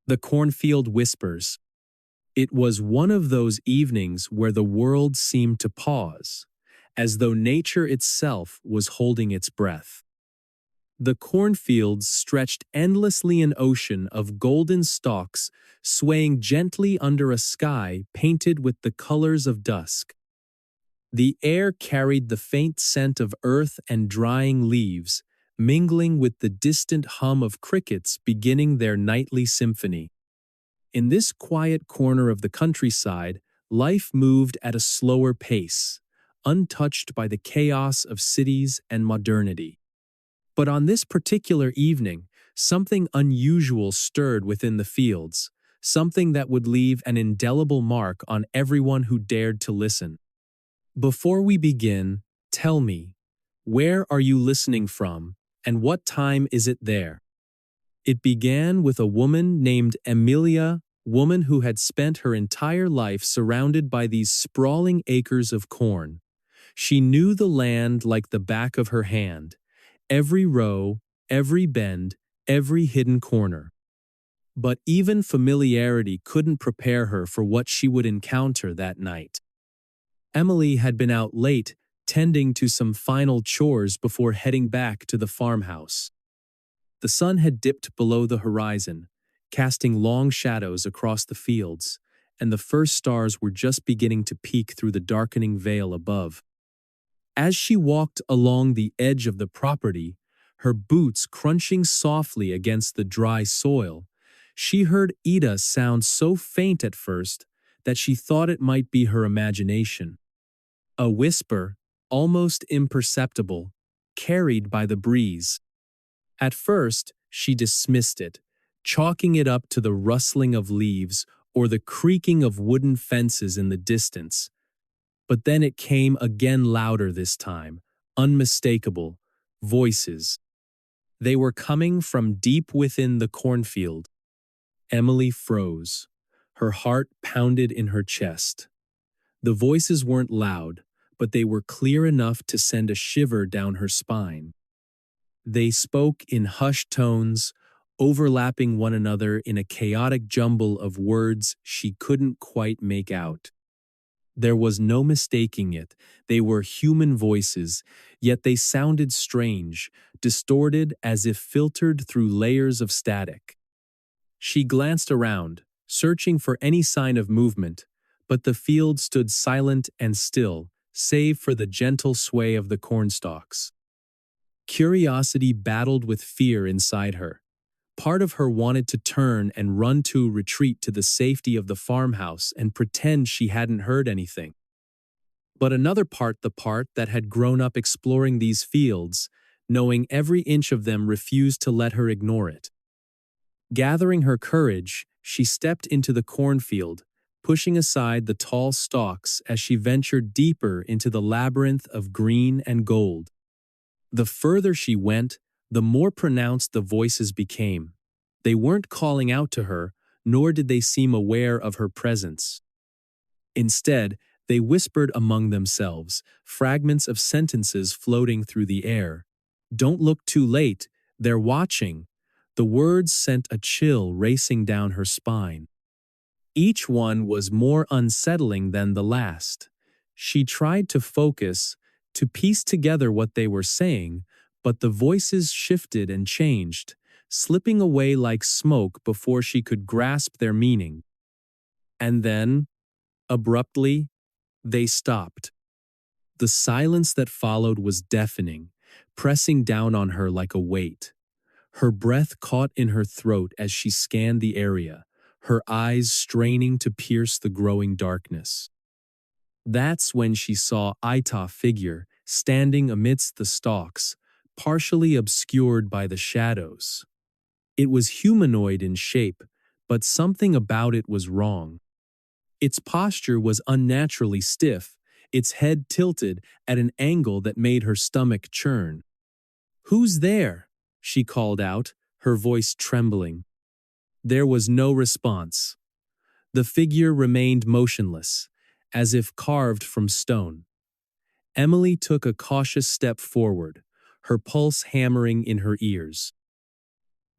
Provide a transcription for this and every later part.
The Cornfield Whispers. It was one of those evenings where the world seemed to pause, as though nature itself was holding its breath. The cornfields stretched endlessly an ocean of golden stalks swaying gently under a sky painted with the colors of dusk. The air carried the faint scent of earth and drying leaves, mingling with the distant hum of crickets beginning their nightly symphony. In this quiet corner of the countryside, life moved at a slower pace, untouched by the chaos of cities and modernity. But on this particular evening, something unusual stirred within the fields, something that would leave an indelible mark on everyone who dared to listen. Before we begin, tell me, where are you listening from, and what time is it there? It began with a woman named Emilia, woman who had spent her entire life surrounded by these sprawling acres of corn. She knew the land like the back of her hand, every row, every bend, every hidden corner. But even familiarity couldn't prepare her for what she would encounter that night. Emily had been out late, tending to some final chores before heading back to the farmhouse. The sun had dipped below the horizon, casting long shadows across the fields, and the first stars were just beginning to peek through the darkening veil above. As she walked along the edge of the property, her boots crunching softly against the dry soil, she heard Ida sound so faint at first that she thought it might be her imagination. A whisper, almost imperceptible, carried by the breeze. At first, she dismissed it, chalking it up to the rustling of leaves or the creaking of wooden fences in the distance. But then it came again louder this time, unmistakable, voices. They were coming from deep within the cornfield. Emily froze. Her heart pounded in her chest. The voices weren't loud, but they were clear enough to send a shiver down her spine. They spoke in hushed tones, overlapping one another in a chaotic jumble of words she couldn't quite make out. There was no mistaking it. They were human voices, yet they sounded strange, distorted as if filtered through layers of static. She glanced around, searching for any sign of movement, but the field stood silent and still, save for the gentle sway of the cornstalks. Curiosity battled with fear inside her. Part of her wanted to turn and run to retreat to the safety of the farmhouse and pretend she hadn't heard anything. But another part, the part that had grown up exploring these fields, knowing every inch of them, refused to let her ignore it. Gathering her courage, she stepped into the cornfield, pushing aside the tall stalks as she ventured deeper into the labyrinth of green and gold. The further she went, the more pronounced the voices became. They weren't calling out to her, nor did they seem aware of her presence. Instead, they whispered among themselves, fragments of sentences floating through the air. "Don't look too late, they're watching." The words sent a chill racing down her spine. Each one was more unsettling than the last. She tried to focus, to piece together what they were saying, but the voices shifted and changed, slipping away like smoke before she could grasp their meaning. And then, abruptly, they stopped. The silence that followed was deafening, pressing down on her like a weight. Her breath caught in her throat as she scanned the area, her eyes straining to pierce the growing darkness. That's when she saw Ita's figure standing amidst the stalks, partially obscured by the shadows. It was humanoid in shape, but something about it was wrong. Its posture was unnaturally stiff, its head tilted at an angle that made her stomach churn. "Who's there?" she called out, her voice trembling. There was no response. The figure remained motionless, as if carved from stone. Emily took a cautious step forward, her pulse hammering in her ears.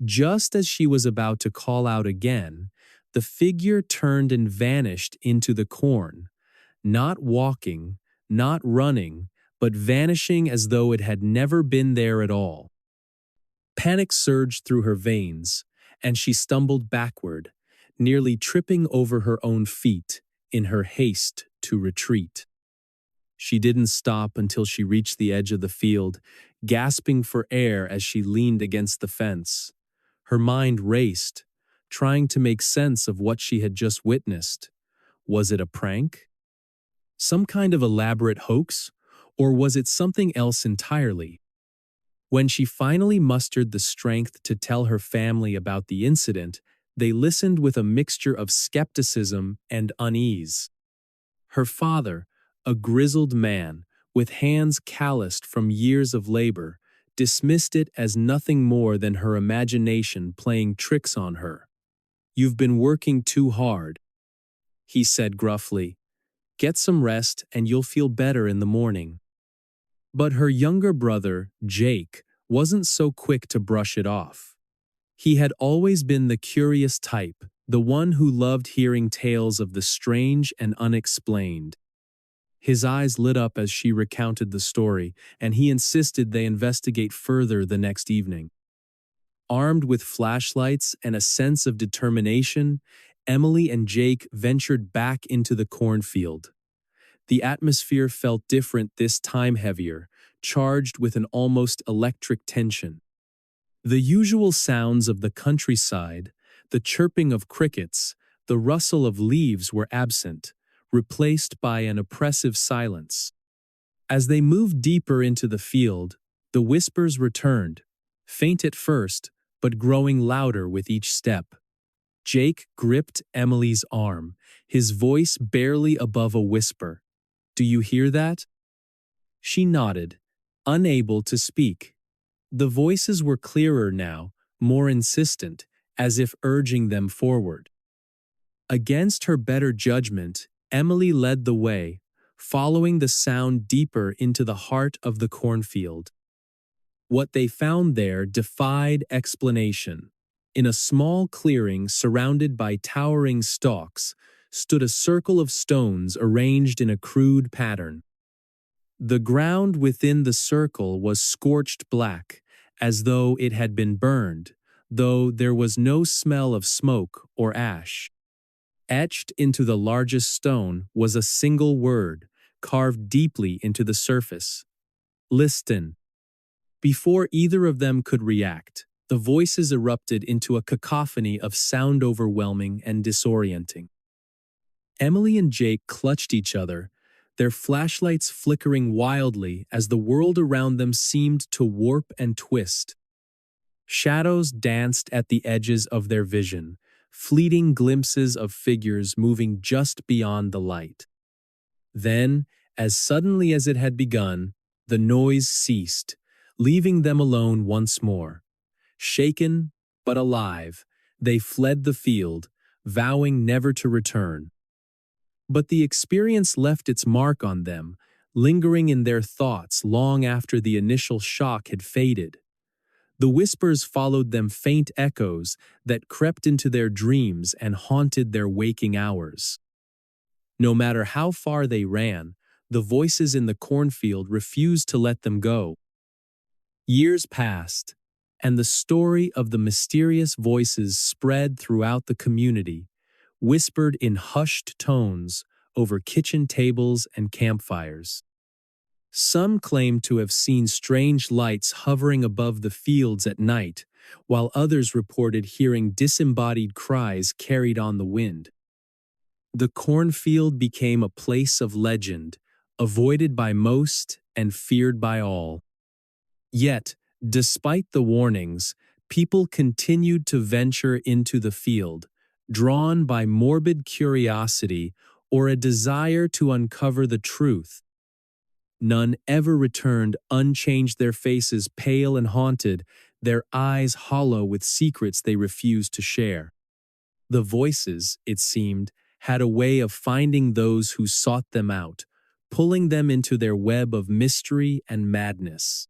Just as she was about to call out again, the figure turned and vanished into the corn, not walking, not running, but vanishing as though it had never been there at all. Panic surged through her veins, and she stumbled backward, nearly tripping over her own feet in her haste to retreat. She didn't stop until she reached the edge of the field, gasping for air as she leaned against the fence. Her mind raced, trying to make sense of what she had just witnessed. Was it a prank? Some kind of elaborate hoax? Or was it something else entirely? When she finally mustered the strength to tell her family about the incident, they listened with a mixture of skepticism and unease. Her father, a grizzled man with hands calloused from years of labor, dismissed it as nothing more than her imagination playing tricks on her. "You've been working too hard," he said gruffly. "Get some rest and you'll feel better in the morning." But her younger brother, Jake, wasn't so quick to brush it off. He had always been the curious type, the one who loved hearing tales of the strange and unexplained. His eyes lit up as she recounted the story, and he insisted they investigate further the next evening. Armed with flashlights and a sense of determination, Emily and Jake ventured back into the cornfield. The atmosphere felt different this time, heavier, charged with an almost electric tension. The usual sounds of the countryside, the chirping of crickets, the rustle of leaves were absent, replaced by an oppressive silence. As they moved deeper into the field, the whispers returned, faint at first, but growing louder with each step. Jake gripped Emily's arm, his voice barely above a whisper. "Do you hear that?" She nodded, unable to speak. The voices were clearer now, more insistent, as if urging them forward. Against her better judgment, Emily led the way, following the sound deeper into the heart of the cornfield. What they found there defied explanation. In a small clearing surrounded by towering stalks, stood a circle of stones arranged in a crude pattern. The ground within the circle was scorched black, as though it had been burned, though there was no smell of smoke or ash. Etched into the largest stone was a single word, carved deeply into the surface. "Listen." Before either of them could react, the voices erupted into a cacophony of sound overwhelming and disorienting. Emily and Jake clutched each other, their flashlights flickering wildly as the world around them seemed to warp and twist. Shadows danced at the edges of their vision, fleeting glimpses of figures moving just beyond the light. Then, as suddenly as it had begun, the noise ceased, leaving them alone once more. Shaken, but alive, they fled the field, vowing never to return. But the experience left its mark on them, lingering in their thoughts long after the initial shock had faded. The whispers followed them, faint echoes that crept into their dreams and haunted their waking hours. No matter how far they ran, the voices in the cornfield refused to let them go. Years passed, and the story of the mysterious voices spread throughout the community, whispered in hushed tones over kitchen tables and campfires. Some claimed to have seen strange lights hovering above the fields at night, while others reported hearing disembodied cries carried on the wind. The cornfield became a place of legend, avoided by most and feared by all. Yet, despite the warnings, people continued to venture into the field, drawn by morbid curiosity or a desire to uncover the truth. None ever returned unchanged, their faces pale and haunted, their eyes hollow with secrets they refused to share. The voices, it seemed, had a way of finding those who sought them out, pulling them into their web of mystery and madness.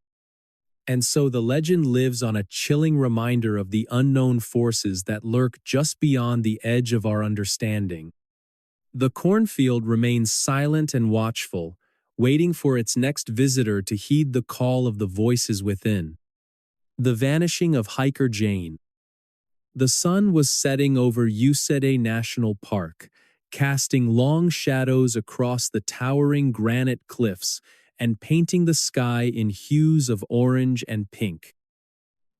And so the legend lives on a chilling reminder of the unknown forces that lurk just beyond the edge of our understanding. The cornfield remains silent and watchful, waiting for its next visitor to heed the call of the voices within. The vanishing of hiker Jane. The sun was setting over Usede National Park, casting long shadows across the towering granite cliffs and painting the sky in hues of orange and pink.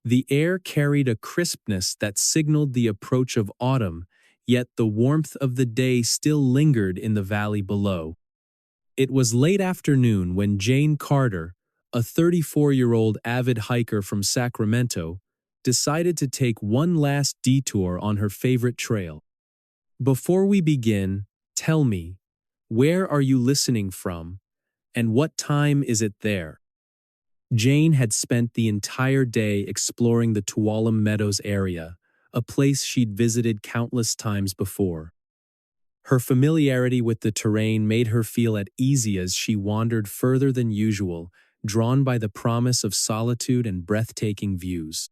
The air carried a crispness that signaled the approach of autumn, yet the warmth of the day still lingered in the valley below. It was late afternoon when Jane Carter, a 34-year-old avid hiker from Sacramento, decided to take one last detour on her favorite trail. Before we begin, tell me, where are you listening from, and what time is it there? Jane had spent the entire day exploring the Tuolumne Meadows area, a place she'd visited countless times before. Her familiarity with the terrain made her feel at ease as she wandered further than usual, drawn by the promise of solitude and breathtaking views.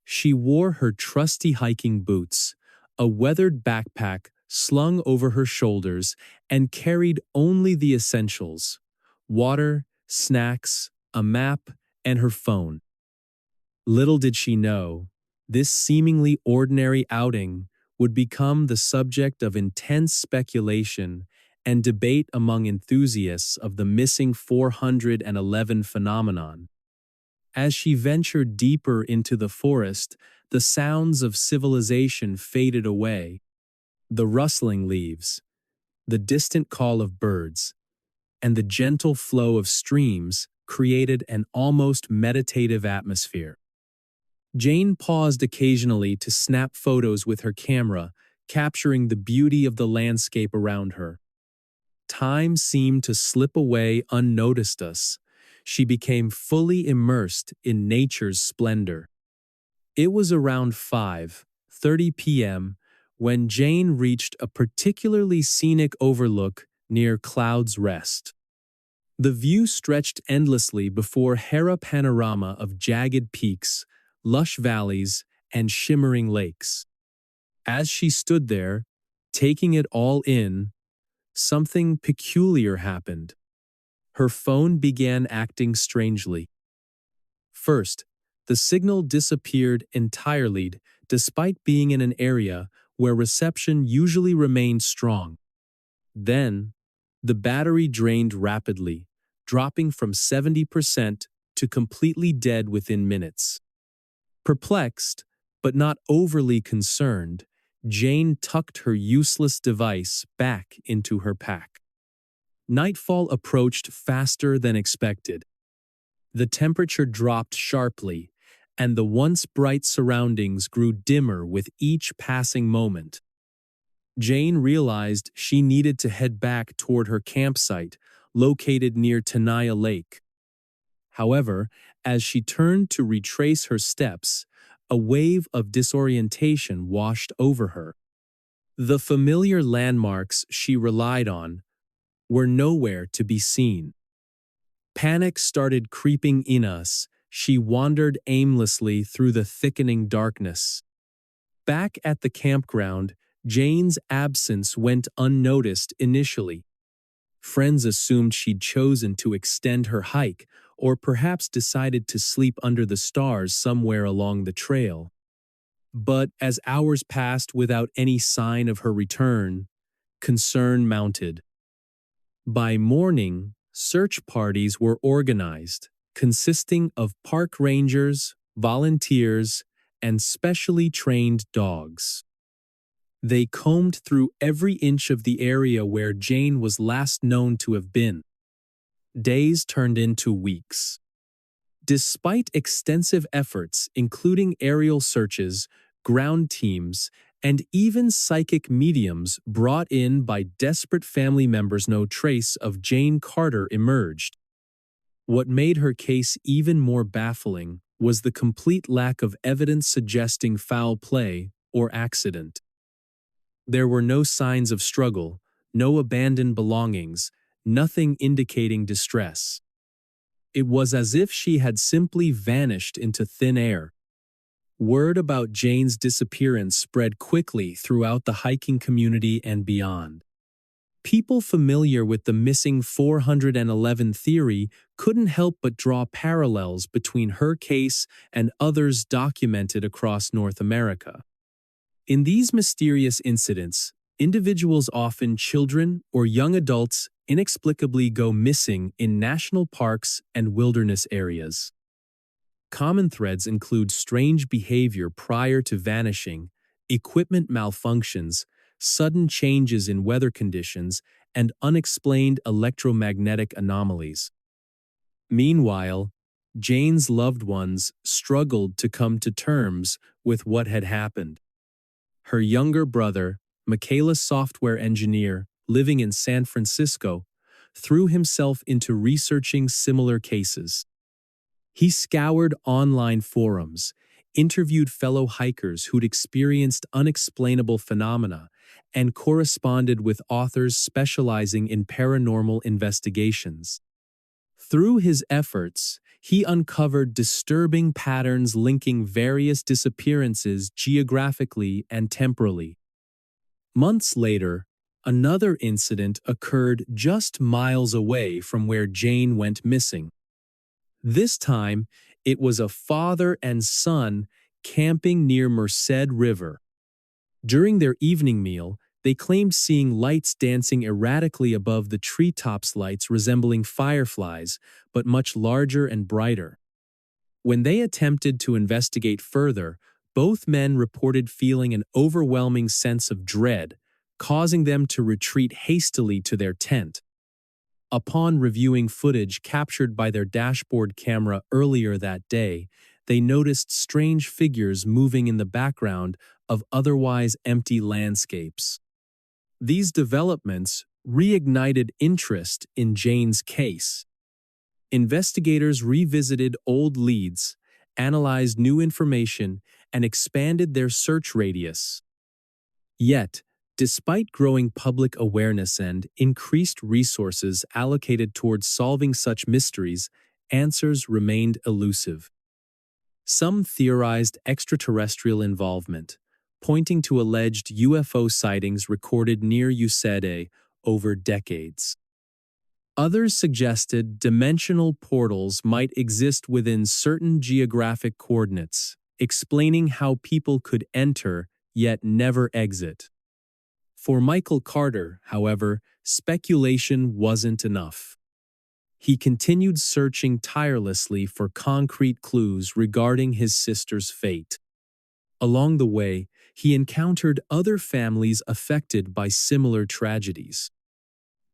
She wore her trusty hiking boots, a weathered backpack slung over her shoulders, and carried only the essentials: water, snacks, a map, and her phone. Little did she know, this seemingly ordinary outing would become the subject of intense speculation and debate among enthusiasts of the missing 411 phenomenon. As she ventured deeper into the forest, the sounds of civilization faded away. The rustling leaves, the distant call of birds, and the gentle flow of streams created an almost meditative atmosphere. Jane paused occasionally to snap photos with her camera, capturing the beauty of the landscape around her. Time seemed to slip away unnoticed us. She became fully immersed in nature's splendor. It was around 5:30 p.m. when Jane reached a particularly scenic overlook near Cloud's Rest. The view stretched endlessly before her a panorama of jagged peaks, lush valleys, and shimmering lakes. As she stood there, taking it all in, something peculiar happened. Her phone began acting strangely. First, the signal disappeared entirely, despite being in an area where reception usually remained strong. Then, the battery drained rapidly, dropping from 70% to completely dead within minutes. Perplexed, but not overly concerned, Jane tucked her useless device back into her pack. Nightfall approached faster than expected. The temperature dropped sharply, and the once bright surroundings grew dimmer with each passing moment. Jane realized she needed to head back toward her campsite, located near Tenaya Lake. However, as she turned to retrace her steps, a wave of disorientation washed over her. The familiar landmarks she relied on were nowhere to be seen. Panic started creeping in us. She wandered aimlessly through the thickening darkness. Back at the campground, Jane's absence went unnoticed initially. Friends assumed she'd chosen to extend her hike, or perhaps decided to sleep under the stars somewhere along the trail. But as hours passed without any sign of her return, concern mounted. By morning, search parties were organized, consisting of park rangers, volunteers, and specially trained dogs. They combed through every inch of the area where Jane was last known to have been. Days turned into weeks. Despite extensive efforts, including aerial searches, ground teams, and even psychic mediums brought in by desperate family members, no trace of Jane Carter emerged. What made her case even more baffling was the complete lack of evidence suggesting foul play or accident. There were no signs of struggle, no abandoned belongings, nothing indicating distress. It was as if she had simply vanished into thin air. Word about Jane's disappearance spread quickly throughout the hiking community and beyond. People familiar with the missing 411 theory couldn't help but draw parallels between her case and others documented across North America. In these mysterious incidents, individuals, often children or young adults, inexplicably go missing in national parks and wilderness areas. Common threads include strange behavior prior to vanishing, equipment malfunctions, sudden changes in weather conditions, and unexplained electromagnetic anomalies. Meanwhile, Jane's loved ones struggled to come to terms with what had happened. Her younger brother, Michaela, software engineer living in San Francisco, threw himself into researching similar cases. He scoured online forums, interviewed fellow hikers who'd experienced unexplainable phenomena, and corresponded with authors specializing in paranormal investigations. Through his efforts, he uncovered disturbing patterns linking various disappearances geographically and temporally. Months later, another incident occurred just miles away from where Jane went missing. This time, it was a father and son camping near Merced River. During their evening meal, they claimed seeing lights dancing erratically above the treetops, lights resembling fireflies, but much larger and brighter. When they attempted to investigate further, both men reported feeling an overwhelming sense of dread, causing them to retreat hastily to their tent. Upon reviewing footage captured by their dashboard camera earlier that day, they noticed strange figures moving in the background of otherwise empty landscapes. These developments reignited interest in Jane's case. Investigators revisited old leads, analyzed new information, and expanded their search radius. Yet, despite growing public awareness and increased resources allocated towards solving such mysteries, answers remained elusive. Some theorized extraterrestrial involvement, pointing to alleged UFO sightings recorded near Ucede over decades. Others suggested dimensional portals might exist within certain geographic coordinates, explaining how people could enter yet never exit. For Michael Carter, however, speculation wasn't enough. He continued searching tirelessly for concrete clues regarding his sister's fate. Along the way, he encountered other families affected by similar tragedies.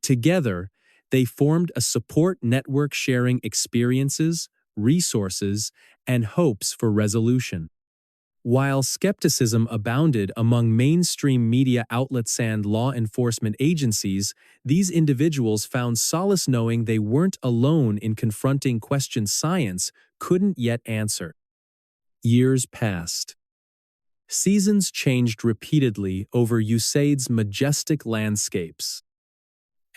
Together, they formed a support network sharing experiences, resources, and hopes for resolution. While skepticism abounded among mainstream media outlets and law enforcement agencies, these individuals found solace knowing they weren't alone in confronting questions science couldn't yet answer. Years passed. Seasons changed repeatedly over Usaid's majestic landscapes.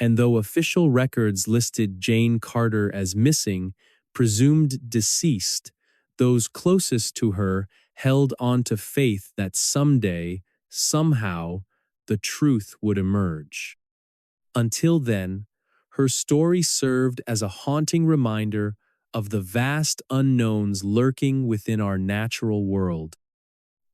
And though official records listed Jane Carter as missing, presumed deceased, those closest to her held on to faith that someday, somehow, the truth would emerge. Until then, her story served as a haunting reminder of the vast unknowns lurking within our natural world.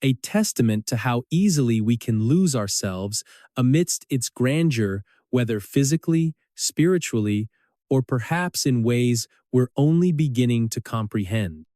A testament to how easily we can lose ourselves amidst its grandeur, whether physically, spiritually, or perhaps in ways we're only beginning to comprehend.